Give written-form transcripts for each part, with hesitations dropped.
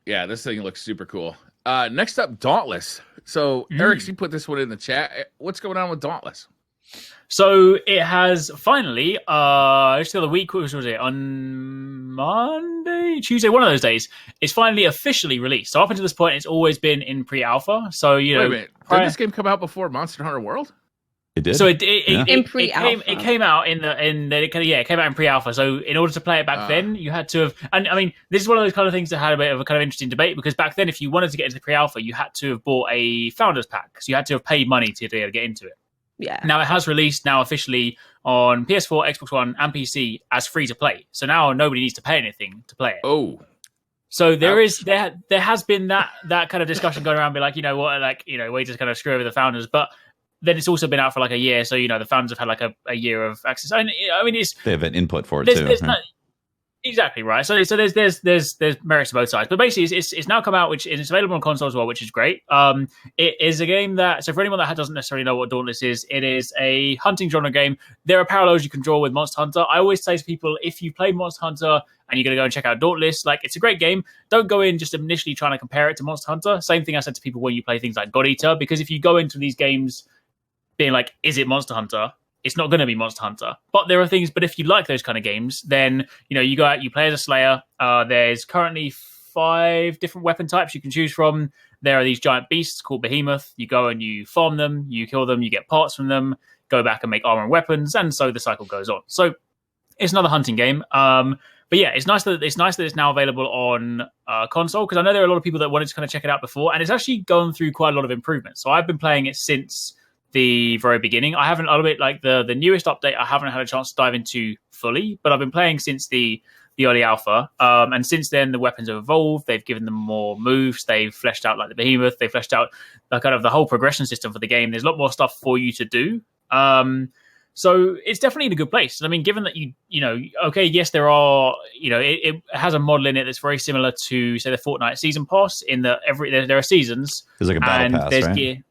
Yeah, this thing looks super cool. Next up, Dauntless. So, Eric, you put this one in the chat. What's going on with Dauntless? So it has finally, just the other week, what was it, on Monday, Tuesday, one of those days, it's finally officially released. So up until this point, it's always been in pre-alpha. So, you know... Wait a minute. Did this game come out before Monster Hunter World? It did. So in pre-alpha. It came out it came out in pre-alpha. So in order to play it back then, you had to have. And I mean, this is one of those kind of things that had a bit of a kind of interesting debate because back then, if you wanted to get into the pre-alpha, you had to have bought a founders pack. So you had to have paid money to be able to get into it. Yeah. Now it has released now officially on PS4, Xbox One, and PC as free to play. So now nobody needs to pay anything to play it. Oh. So there has been that kind of discussion going around, be like, you know what, like, you know, we just kind of screw over the founders, but then it's also been out for like a year, so you know the fans have had like a year of access. I mean, it's they have an input for it too. Right? Exactly right. So there's merits to both sides, but basically it's now come out, which is available on console as well, which is great. It is a game that, so for anyone that doesn't necessarily know what Dauntless is, it is a hunting genre game. There are parallels you can draw with Monster Hunter. I always say to people, if you play Monster Hunter and you're going to go and check out Dauntless, like, it's a great game. Don't go in just initially trying to compare it to Monster Hunter. Same thing I said to people when you play things like God Eater, because if you go into these games being like, is it Monster Hunter? It's not going to be Monster Hunter. But there are things, but if you like those kind of games, then, you know, you go out, you play as a Slayer. There's currently 5 different weapon types you can choose from. There are these giant beasts called Behemoth. You go and you farm them, you kill them, you get parts from them, go back and make armor and weapons, and so the cycle goes on. So it's another hunting game. But yeah, it's nice that it's now available on console, because I know there are a lot of people that wanted to kind of check it out before, and it's actually gone through quite a lot of improvements. So I've been playing it since the very beginning. I haven't, a little bit like the newest update, I haven't had a chance to dive into fully, but I've been playing since the early alpha. And since then, the weapons have evolved. They've given them more moves. They've fleshed out like the Behemoth. They fleshed out the kind of the whole progression system for the game. There's a lot more stuff for you to do. So it's definitely in a good place. I mean, given that you know, okay, yes, there are, you know, it has a model in it that's very similar to, say, the Fortnite season pass, in that there are seasons. There's like a battle pass, there's right? gear.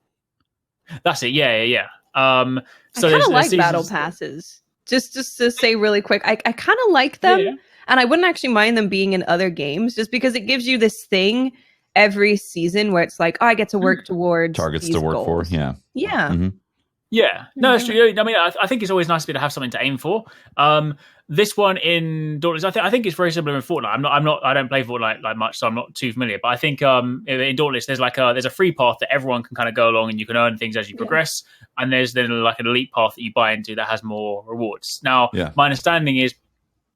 That's it. Yeah. So I kind of like battle passes. Just to say really quick, I kind of like them, and I wouldn't actually mind them being in other games, just because it gives you this thing every season where it's like, oh, I get to work towards targets these to work goals. for. Yeah. Yeah. Yeah, no, that's true. I mean, I think it's always nice to be able to have something to aim for. This one in Dauntless, I think it's very similar in Fortnite. I don't play Fortnite like much, so I'm not too familiar. But I think in Dauntless, there's a free path that everyone can kind of go along, and you can earn things as you progress. And there's then like an elite path that you buy into that has more rewards. Now, my understanding is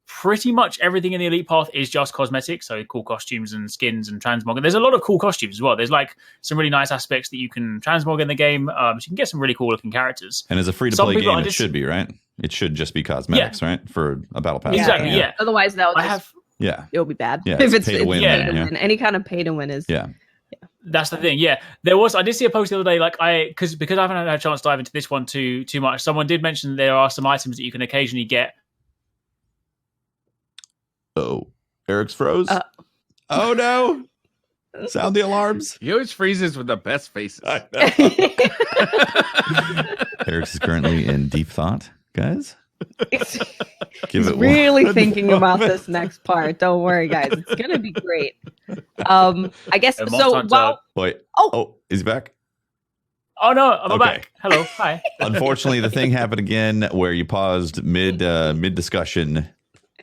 pretty much everything in the elite path is just cosmetic, so cool costumes and skins and transmog. And there's a lot of cool costumes as well. There's like some really nice aspects that you can transmog in the game, so you can get some really cool looking characters. And as a free to play game, it should be, right? It should just be cosmetics, right? For a battle pass. Exactly, yeah. Otherwise, it'll be bad. Yeah, if it's pay to win. Any kind of pay to win is. Yeah. That's the thing. Yeah, I did see a post the other day, like because I haven't had a chance to dive into this one too much. Someone did mention there are some items that you can occasionally get. Oh, Eric's froze. Oh no! Sound the alarms. He always freezes with the best faces. Eric's is currently in deep thought, guys. He's really thinking about this next part. Don't worry, guys. It's gonna be great. I guess so. Well, wait. Oh, is he back? Oh no, I'm back. Hello, hi. Unfortunately, the thing happened again where you paused mid discussion.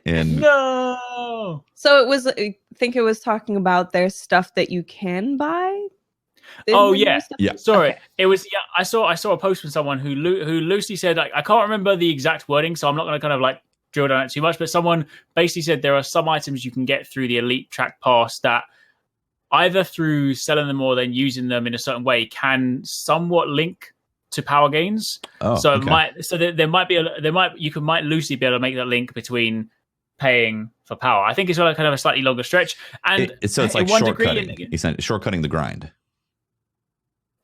And no. So it was. I think it was talking about there's stuff that you can buy. Oh yeah. Sorry, okay. It was. Yeah, I saw a post from someone who loosely said, like, I can't remember the exact wording, so I'm not going to kind of like drill down it too much. But someone basically said there are some items you can get through the Elite Track Pass that either through selling them or then using them in a certain way can somewhat link to power gains. You might loosely be able to make that link between paying for power. I think it's kind of a slightly longer stretch, and it's like shortcutting. Shortcutting the grind.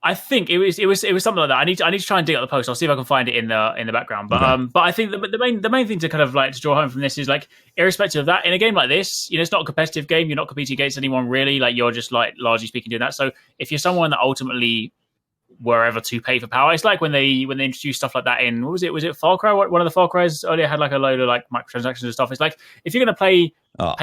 I think it was something like that. I need to try and dig out the post. I'll see if I can find it in the background. But but I think the main thing to kind of like to draw home from this is, like, irrespective of that, in a game like this, you know, it's not a competitive game. You're not competing against anyone really. Like, you're just like largely speaking doing that. So if you're someone that ultimately were ever to pay for power, it's like when they introduced stuff like that in, what was it Far Cry? One of the Far Cries earlier had like a load of like microtransactions and stuff. It's like, if you're going to pay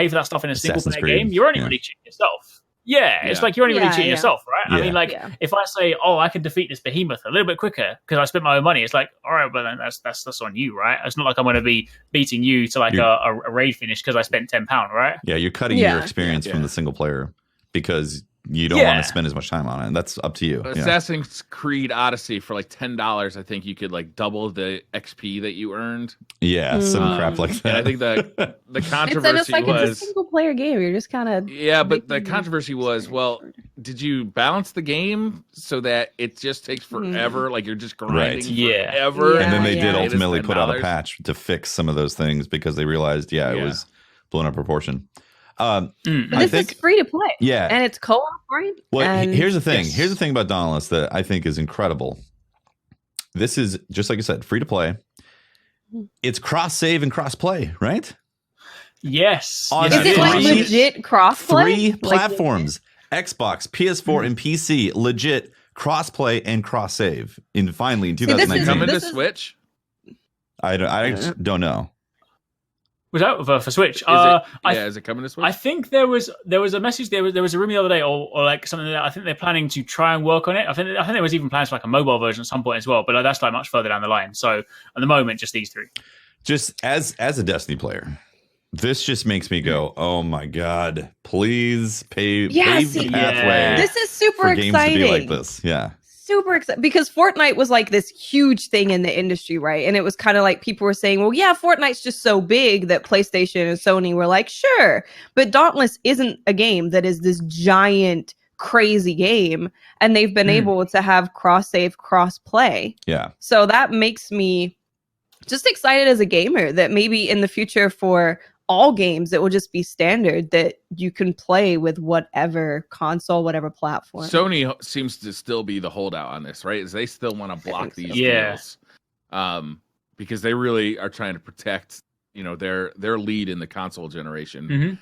for that stuff in a single player game, you're only really cheating yourself. it's like you're only really cheating yourself, right? I mean, like if I say, "Oh, I can defeat this behemoth a little bit quicker because I spent my own money," it's like, all right, but then that's on you, right? It's not like I'm going to be beating you to like a raid finish because I spent £10, right? Yeah, you're cutting your experience from the single player because you don't want to spend as much time on it, and that's up to you. Assassin's Creed Odyssey for like $10, I think you could like double the XP that you earned. Yeah, some crap like that. And I think the controversy it's like was it's a single player game. You're just kind of but the controversy was, well, did you balance the game so that it just takes forever? Like you're just grinding forever. And then they did ultimately put out a patch to fix some of those things because they realized, it was blown out of proportion. But this is free to play. Yeah. And it's co-op, right? Well, here's the thing. Here's the thing about Dauntless that I think is incredible. This is, just like you said, free to play. It's cross-save and cross-play, right? Yes. Is it like legit cross-play? 3 platforms. Xbox, PS4, and PC. Legit cross-play and cross-save. Finally, in 2019. Coming to Switch? I don't know. Was that for Switch? Is it coming to Switch? I think there was a message. There was a rumor the other day, or like something that I think they're planning to try and work on it. I think there was even plans for like a mobile version at some point as well, but that's like much further down the line. So at the moment, just these 3. Just as a Destiny player, this just makes me go, oh my god! Please pave the pathway. This is super for exciting. Games to be like this, super excited because Fortnite was like this huge thing in the industry, right? And it was kind of like people were saying, well, yeah, Fortnite's just so big that PlayStation and Sony were like, sure. But Dauntless isn't a game that is this giant, crazy game. And they've been able to have cross-save, cross-play. Yeah. So that makes me just excited as a gamer that maybe in the future for all games, it will just be standard that you can play with whatever console, whatever platform. Sony seems to still be the holdout on this, right? Is they still want to block these deals, because they really are trying to protect, their lead in the console generation.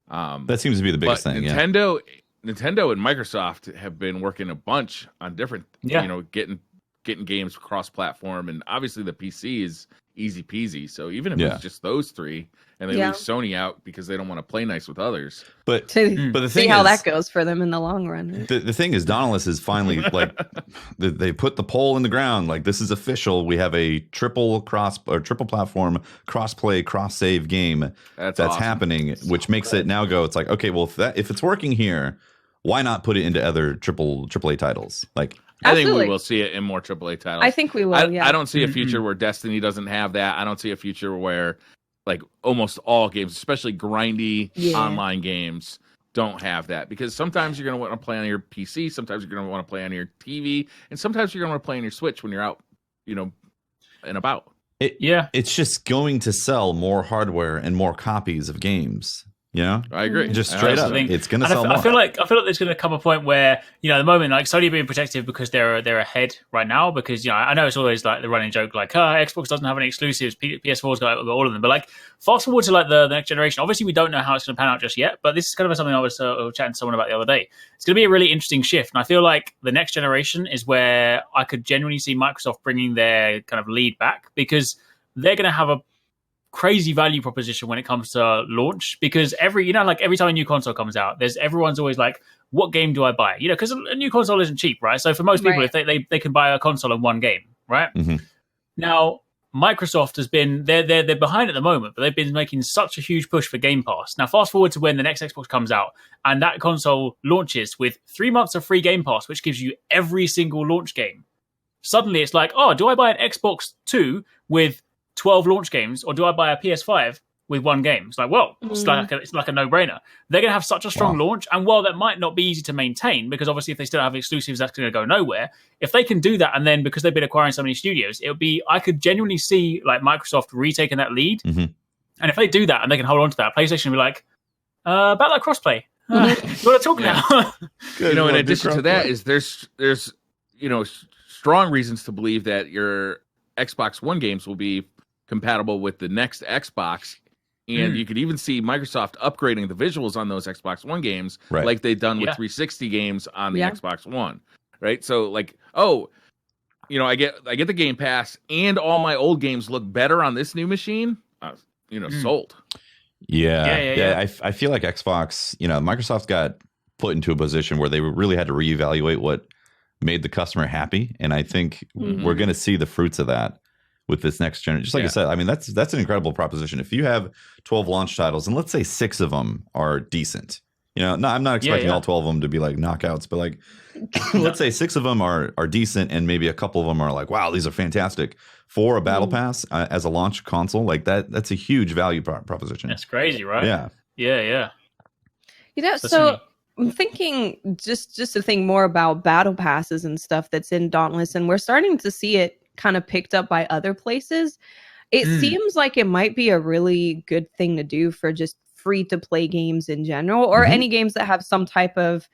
That seems to be the biggest thing. Nintendo and Microsoft have been working a bunch on different, getting games cross-platform, and obviously the PC is easy peasy. So even if it's just those 3. And they leave Sony out because they don't want to play nice with others. But the thing see how that goes for them in the long run. Right? The thing is, Dauntless is finally like they put the pole in the ground. Like this is official. We have a triple platform cross-play, cross-save game that's awesome. Happening, which makes it now go. It's like, okay, well if it's working here, why not put it into other AAA titles? Like. I think we will see it in more AAA titles. I think we will. I don't see a future where Destiny doesn't have that. I don't see a future where like almost all games, especially grindy online games, don't have that. Because sometimes you're going to want to play on your PC, sometimes you're going to want to play on your TV, and sometimes you're going to want to play on your Switch when you're out, and about. It's just going to sell more hardware and more copies of games. I agree. Just straight up, it's going to sell more. I feel like there's going to come a point where at the moment, like Sony being protective because they're ahead right now. Because I know it's always like the running joke, like Xbox doesn't have any exclusives, PS4's got all of them. But like fast forward to like the next generation, obviously we don't know how it's going to pan out just yet. But this is kind of something I was chatting to someone about the other day. It's going to be a really interesting shift, and I feel like the next generation is where I could genuinely see Microsoft bringing their kind of lead back, because they're going to have a crazy value proposition when it comes to launch, because every time a new console comes out, everyone's always like, what game do I buy? Because a new console isn't cheap, right? So for most people, if they can buy a console and one game, right? Now Microsoft has been they're behind at the moment, but they've been making such a huge push for Game Pass. Now fast forward to when the next Xbox comes out and that console launches with 3 months of free Game Pass, which gives you every single launch game. Suddenly it's like, oh, do I buy an Xbox 2 with 12 launch games, or do I buy a PS5 with one game? It's like, well, it's like a no-brainer. They're going to have such a strong launch, and while that might not be easy to maintain, because obviously if they still have exclusives, that's going to go nowhere. If they can do that, and then because they've been acquiring so many studios, I could genuinely see like Microsoft retaking that lead. And if they do that and they can hold on to that, PlayStation will be like, about that crossplay. You want to talk now? In addition to that, is there's strong reasons to believe that your Xbox One games will be compatible with the next Xbox, and you could even see Microsoft upgrading the visuals on those Xbox One games, like they've done with 360 games on the Xbox One, right? So like, I get the Game Pass, and all my old games look better on this new machine. Sold. I feel like Xbox, Microsoft got put into a position where they really had to reevaluate what made the customer happy. And I think we're going to see the fruits of that with this next generation. Just like I said, I mean, that's an incredible proposition. If you have 12 launch titles and let's say 6 of them are decent, you know, no, I'm not expecting all 12 of them to be like knockouts, but like, let's say 6 of them are decent and maybe a couple of them are like, wow, these are fantastic for a battle pass as a launch console. Like that's a huge value proposition. That's crazy, right? Yeah. Yeah. You know, so I'm thinking just to think more about battle passes and stuff that's in Dauntless, and we're starting to see it kind of picked up by other places. It seems like it might be a really good thing to do for just free to play games in general, or any games that have some type of,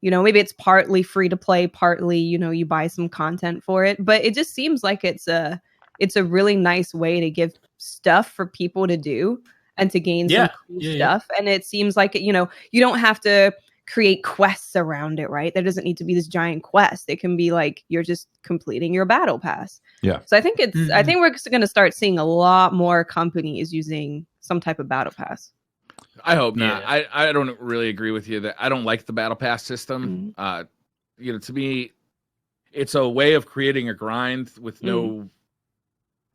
you know, maybe it's partly free to play, partly, you know, you buy some content for it. But it just seems like it's a really nice way to give stuff for people to do and to gain some cool stuff. And it seems like, you know, you don't have to create quests around it, right? There doesn't need to be this giant quest. It can be like you're just completing your battle pass. Yeah. So I think I think we're going to start seeing a lot more companies using some type of battle pass. I hope not. I don't really agree with you that I don't like the battle pass system. You know, to me, it's a way of creating a grind with no.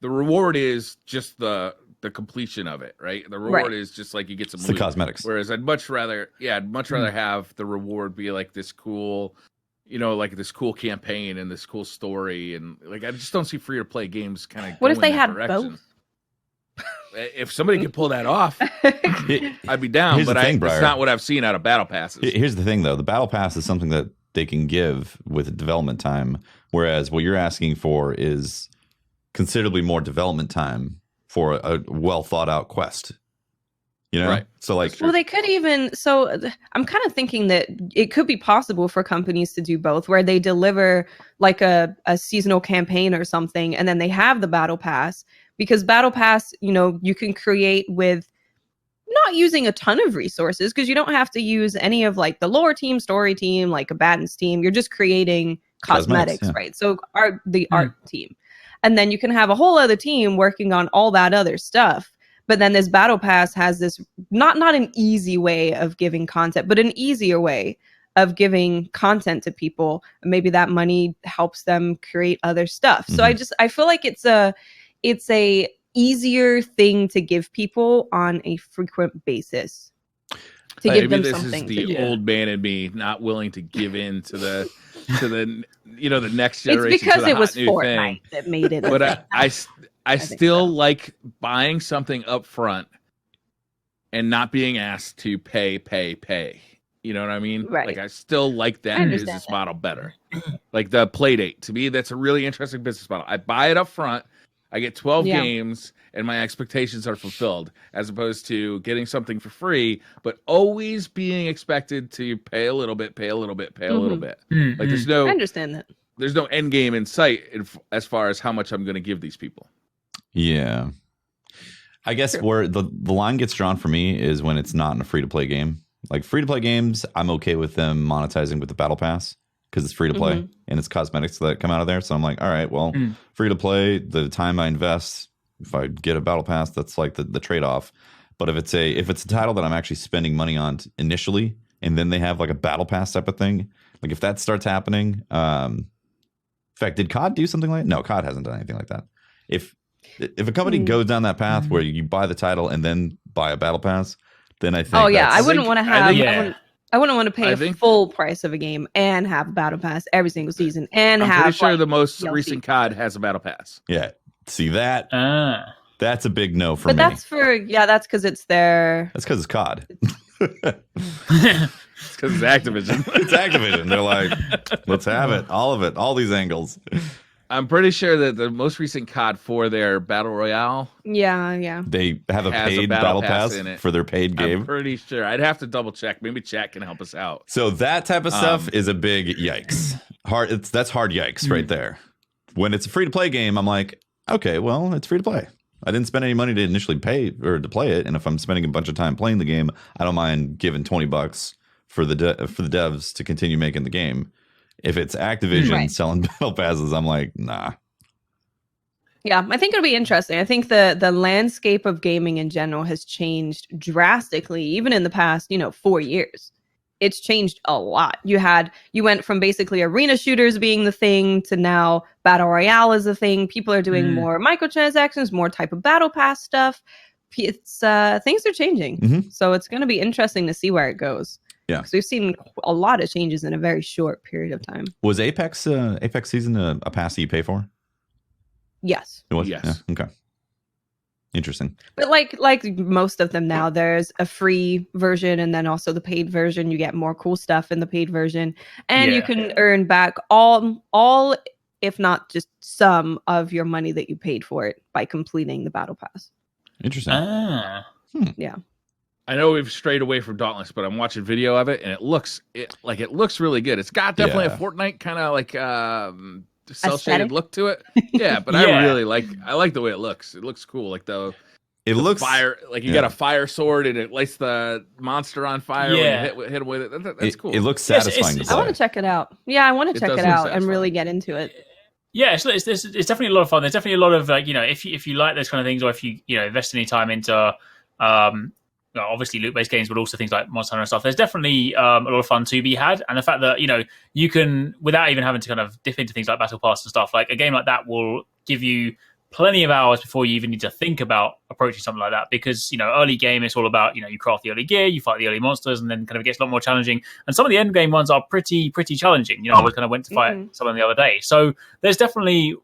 The reward is just the completion of it, right? The reward is just like you get some loot. The cosmetics. Whereas I'd much rather have the reward be like this cool, you know, like this cool campaign and this cool story, and like I just don't see free to play games kind of. What if they had both? If somebody could pull that off, I'd be down. But it's not what I've seen out of battle passes. Here's the thing, though: the battle pass is something that they can give with development time, whereas what you're asking for is considerably more development time for a well thought out quest. You know, right? So like, well, they could even. So I'm kind of thinking that it could be possible for companies to do both, where they deliver like a seasonal campaign or something, and then they have the battle pass. Because battle pass, you know, you can create with not using a ton of resources, because you don't have to use any of like the lore team, story team, like combatants team. You're just creating cosmetics, right? So the art team. And then you can have a whole other team working on all that other stuff. But then this battle pass has this not an easy way of giving content, but an easier way of giving content to people. Maybe that money helps them create other stuff. So I feel like it's a easier thing to give people on a frequent basis. To give them something. This is the old man in me not willing to give in to the you know, the next generation. It's because it was Fortnite that made it. But I still like buying something up front and not being asked to pay. You know what I mean? Right. Like I still like that business model better. Like the play date. To me, that's a really interesting business model. I buy it up front. I get 12 games and my expectations are fulfilled, as opposed to getting something for free, but always being expected to pay a little bit. Like there's no, I understand that. There's no end game in sight as far as how much I'm going to give these people. Yeah. I guess where the line gets drawn for me is when it's not in a free to play game. Like free to play games, I'm okay with them monetizing with the battle pass, because it's free to play and it's cosmetics that come out of there. So I'm like, all right, well, free to play, the time I invest, if I get a battle pass, that's like the trade-off. But if it's a title that I'm actually spending money on initially, and then they have like a battle pass type of thing, like if that starts happening, in fact, did COD do something like that? No, COD hasn't done anything like that. If a company goes down that path where you buy the title and then buy a battle pass, then I think I wouldn't want to have I wouldn't want to pay a full price of a game and have a battle pass every single season I'm pretty sure the most DLC. recent COD has a battle pass. Yeah. See that? That's a big no for me. But that's because it's their... That's because it's COD. It's because it's Activision. It's Activision. They're like, let's have it. All of it. All these angles. I'm pretty sure that the most recent COD for their Battle Royale. Yeah. They have a paid battle pass in it for their paid game. I'm pretty sure. I'd have to double check. Maybe chat can help us out. So that type of stuff is a big yikes. That's hard yikes right there. When it's a free to play game, I'm like, okay, well, it's free to play. I didn't spend any money to initially pay or to play it, and if I'm spending a bunch of time playing the game, I don't mind giving $20 for the devs to continue making the game. If it's Activision selling battle passes, I'm like, nah. Yeah, I think it'll be interesting. I think the landscape of gaming in general has changed drastically, even in the past, 4 years. it's changed a lot. You went from basically arena shooters being the thing to now battle royale is the thing. People are doing more microtransactions, more type of battle pass stuff. It's things are changing, so it's going to be interesting to see where it goes. Yeah, because we've seen a lot of changes in a very short period of time. Was Apex season a pass that you pay for? Yes. It was. Yes. Yeah. Okay. Interesting. But like most of them now, there's a free version and then also the paid version. You get more cool stuff in the paid version, and you can earn back all, if not just some of your money that you paid for it by completing the battle pass. Interesting. Yeah. I know we've strayed away from Dauntless, but I'm watching video of it, and it looks really good. It's got definitely a Fortnite kind of like cell shaded look to it. Yeah, but I like the way it looks. It looks cool. Like the looks fire, like you got a fire sword and it lights the monster on fire when you hit him with it. That's cool. It looks satisfying. I want to check it out. Yeah, I want to check it out and really get into it. Yeah, it's definitely a lot of fun. There's definitely a lot of like, if you like those kind of things, or if you invest any time into obviously loot-based games, but also things like Monster Hunter and stuff. There's definitely a lot of fun to be had, and the fact that you can, without even having to kind of dip into things like Battle Pass and stuff, like a game like that will give you plenty of hours before you even need to think about approaching something like that. Because early game, it's all about you craft the early gear, you fight the early monsters, and then kind of it gets a lot more challenging. And some of the end game ones are pretty challenging. I was kind of went to fight someone the other day, so there's definitely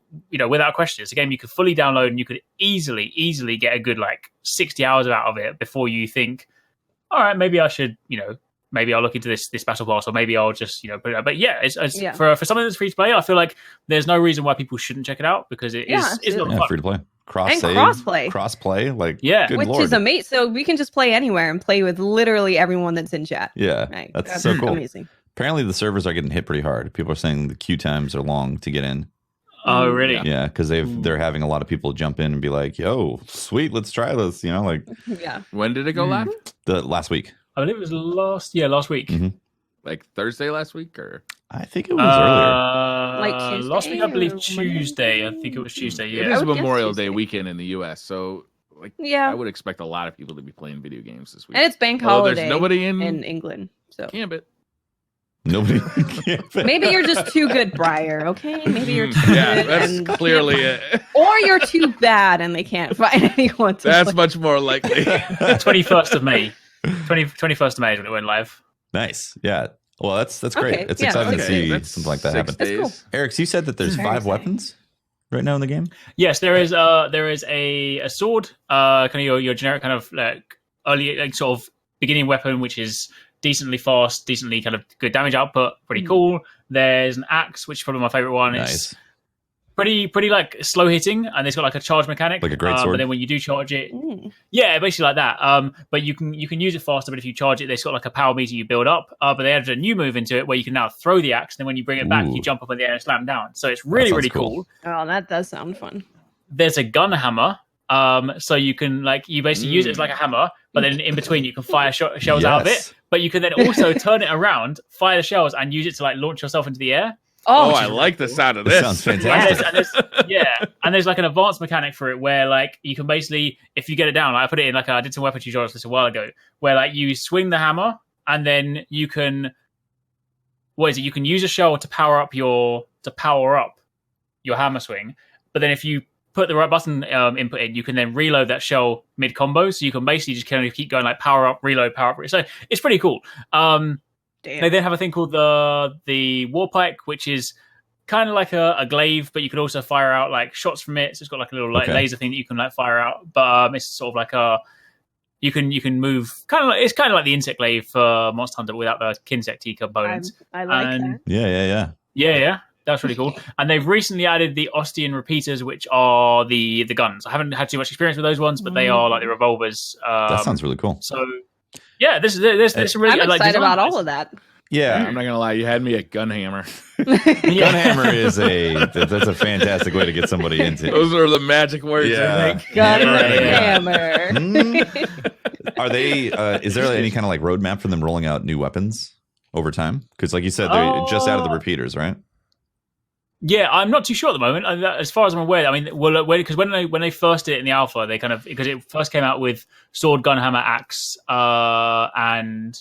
without question, it's a game you could fully download and you could easily get a good like 60 hours out of it before you think, all right, maybe I should maybe I'll look into this battle pass, or maybe I'll just put it out. But yeah, it's for something that's free to play, I feel like there's no reason why people shouldn't check it out, because it's not fun. Free to play. Crossplay, like which Lord. is amazing. So we can just play anywhere and play with literally everyone that's in chat. Yeah, right. that's so cool. Amazing. Apparently, the servers are getting hit pretty hard. People are saying the queue times are long to get in. Oh, really? Yeah, because they're having a lot of people jump in and be like, "Yo, sweet, let's try this." Like. Yeah. When did it go live? The last week. I believe it was last week. Like Thursday last week, or I think it was earlier. Like Tuesday, last week, I believe Tuesday. I think it was Tuesday. Yeah, it is Memorial Day weekend in the U.S., so I would expect a lot of people to be playing video games this week. And it's bank holiday. There's nobody in England, so Gambit. Nobody. Maybe you're just too good, Briar. Okay, maybe you're too good. That's clearly it. Or you're too bad, and they can't find anyone to That's play. much more likely. 21st of May. 21st of May is when it went live. Nice. Yeah. Well, that's great. Okay, It's exciting to see That's something like that happen. Cool. Eric, you said that there's 5 weapons right now in the game? Yes, there is a sword, kind of your generic kind of like early like sort of beginning weapon, which is decently fast, decently kind of good damage output, pretty cool. There's an axe, which is probably my favorite one. Nice. It's pretty like slow hitting, and it's got like a charge mechanic, like a great sword. But then when you do charge it, basically like that. But you can use it faster. But if you charge it, it's got like a power meter you build up. But they added a new move into it where you can now throw the axe, and then when you bring it back, you jump up in the air and slam down. So it's really cool. Oh, that does sound fun. There's a gun hammer. So you can you basically use it as like a hammer, but then in between you can fire shells out of it. But you can then also turn it around, fire the shells, and use it to like launch yourself into the air. Oh, I like the sound of this. Sounds fantastic. And there's like an advanced mechanic for it where like you can basically, if you get it down, like I put it in like I did some weapon tutorials this a while ago, where like you swing the hammer and then you can, you can use a shell to power up your hammer swing, but then if you put the right button input in, you can then reload that shell mid combo, so you can basically just kind of keep going like power up, reload, power up. So it's pretty cool. They then have a thing called the Warpike, which is kind of like a glaive, but you can also fire out like shots from it. So it's got like a little laser thing that you can like fire out. But it's sort of like you can move it's kind of like the insect glaive for Monster Hunter without the Kinsect components. I like that. Yeah. That's really cool. And they've recently added the Ostian repeaters, which are the guns. I haven't had too much experience with those ones, but they are like the revolvers. That sounds really cool. So yeah, this is really. I'm excited about all of that. Yeah, I'm not gonna lie. You had me at Gunhammer. Gunhammer is that's a fantastic way to get somebody into. Those are the magic words. I think. Gunhammer. Are they? Is there any kind of like roadmap for them rolling out new weapons over time? Because like you said, they're just out of the repeaters, right? Yeah, I'm not too sure at the moment. As far as I'm aware, I mean, because when they first did it in the alpha, they because it first came out with sword, gun, hammer, axe, and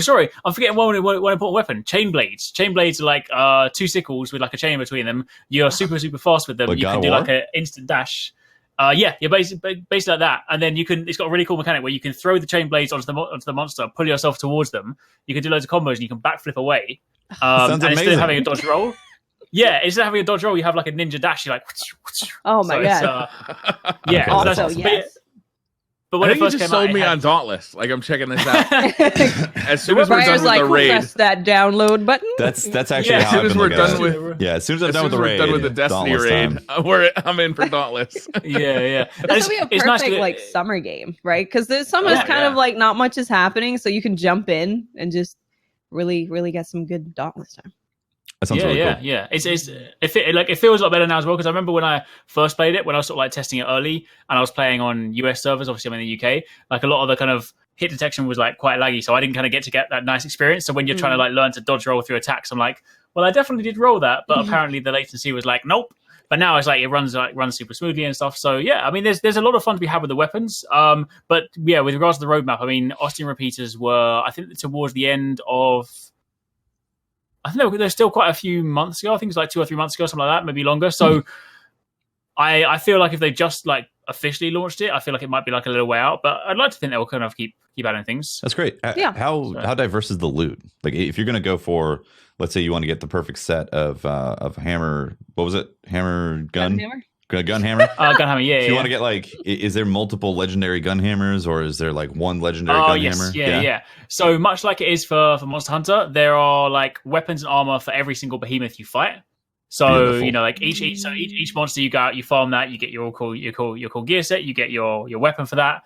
sorry, I'm forgetting one important weapon: chain blades. Chain blades are like 2 sickles with like a chain between them. You're super fast with them. Like you can do like an instant dash. You're basically like that, and then it's got a really cool mechanic where you can throw the chain blades onto the monster, pull yourself towards them. You can do loads of combos, and you can backflip away. Sounds amazing. Instead of having a dodge roll. Yeah, instead of having a dodge roll, you have like a ninja dash. You're like, oh my god! Yeah, okay, also yes. But when I think it first you just came out, sold me on Dauntless. Like I'm checking this out. As soon as we're Briar's done with like, the raid, press that download button. That's actually as how soon I've as been we're looking done at it. with as soon as I'm done with the we're raid, done with the Destiny Dauntless raid, I'm in for Dauntless. yeah. This will be a perfect like summer game, right? Because the summer's kind of like not much is happening, so you can jump in and just really get some good Dauntless time. That sounds really cool. Yeah. It feels a lot better now as well, because I remember when I first played it, when I was sort of like testing it early, and I was playing on US servers. Obviously, I'm in the UK. Like a lot of the kind of hit detection was like quite laggy, so I didn't kind of get that nice experience. So when you're trying to like learn to dodge roll through attacks, I'm like, well, I definitely did roll that, but apparently the latency was like, nope. But now it's like it runs super smoothly and stuff. So yeah, I mean, there's a lot of fun to be had with the weapons. But yeah, with regards to the roadmap, I mean, Austin repeaters were, I think, towards the end of. I think there's still quite a few months ago. I think it was like 2 or 3 months ago, something like that, maybe longer. So I feel like if they just like officially launched it, I feel like it might be like a little way out. But I'd like to think they'll kind of keep adding things. That's great. Yeah. How diverse is the loot? Like if you're gonna go for, let's say you want to get the perfect set of hammer. What was it? Hammer gun. Gun hammer? Gun hammer, yeah. So you want to get like, is there multiple legendary gun hammers, or is there like one legendary gun hammer? Yeah. So much like it is for Monster Hunter, there are like weapons and armor for every single behemoth you fight. So Beautiful. you know, like each monster you go out, you farm that, you get your cool gear set, you get your weapon for that.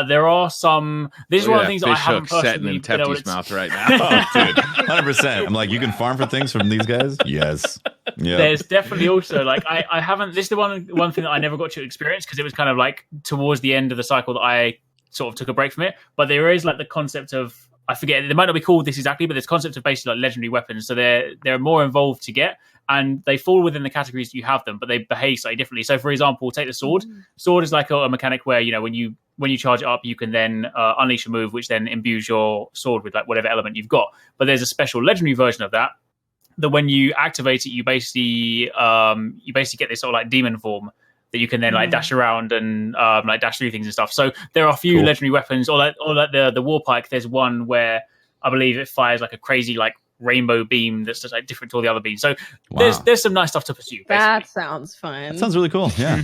There are some. This is one of the things I haven't personally been able to mouth right now. Oh, dude, 100%. I'm like, you can farm for things from these guys. Yes. Yeah. There's definitely also like I haven't. This is the one thing that I never got to experience, because it was kind of like towards the end of the cycle that I sort of took a break from it. But there is like the concept of, I forget, they might not be called this exactly, but there's concept of basically like legendary weapons. So they're more involved to get. And they fall within the categories that you have them, but they behave slightly differently. So, for example, take the sword. Sword is like a mechanic where, you know, when you charge it up, you can then unleash a move, which then imbues your sword with like whatever element you've got. But there's a special legendary version of that when you activate it, you basically get this sort of like demon form that you can then like dash around and like dash through things and stuff. So there are a few legendary weapons, or like the war pike. There's one where I believe it fires like a crazy like rainbow beam that's just like different to all the other beams. So there's some nice stuff to pursue. Basically. That sounds fun. That sounds really cool. Yeah.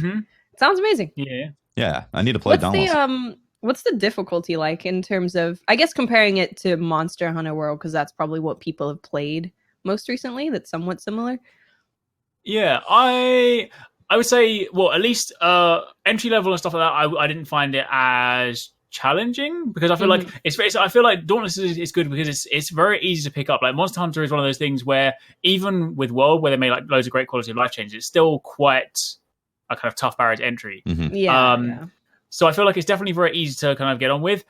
Sounds amazing. Yeah. I need to play Dauntless. What's the difficulty like in terms of, I guess, comparing it to Monster Hunter World, because that's probably what people have played most recently. That's somewhat similar. Yeah, I would say, well, at least entry level and stuff like that, I didn't find it as challenging, because I feel like I feel like Dauntless is good because it's very easy to pick up. Like Monster Hunter is one of those things where even with World, where they made like loads of great quality of life changes, it's still quite a kind of tough barrier to entry. So I feel like it's definitely very easy to kind of get on with.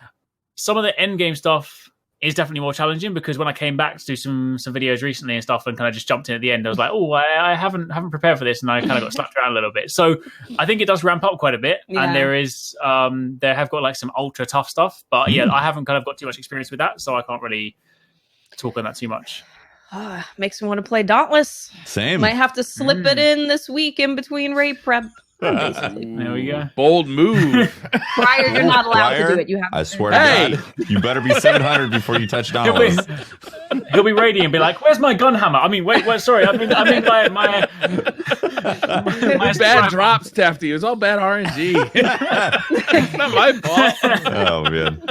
Some of the end game stuff is definitely more challenging, because when I came back to do some videos recently and stuff and kind of just jumped in at the end, I was like, oh, I haven't prepared for this, and I kind of got slapped around a little bit. So I think it does ramp up quite a bit, and there have got like some ultra tough stuff, but I haven't kind of got too much experience with that, so I can't really talk on that too much. Makes me want to play Dauntless. Same. Might have to slip it in this week in between raid prep. There we go. Bold move. Briar, you're not allowed to do it. You have. I swear to God, you better be 700 before you touch Dauntless. He'll be raiding and be like, "Where's my gun hammer?" I mean, wait, sorry. I mean, my bad drops, Tefty. It was all bad RNG. It's not my fault. Oh man.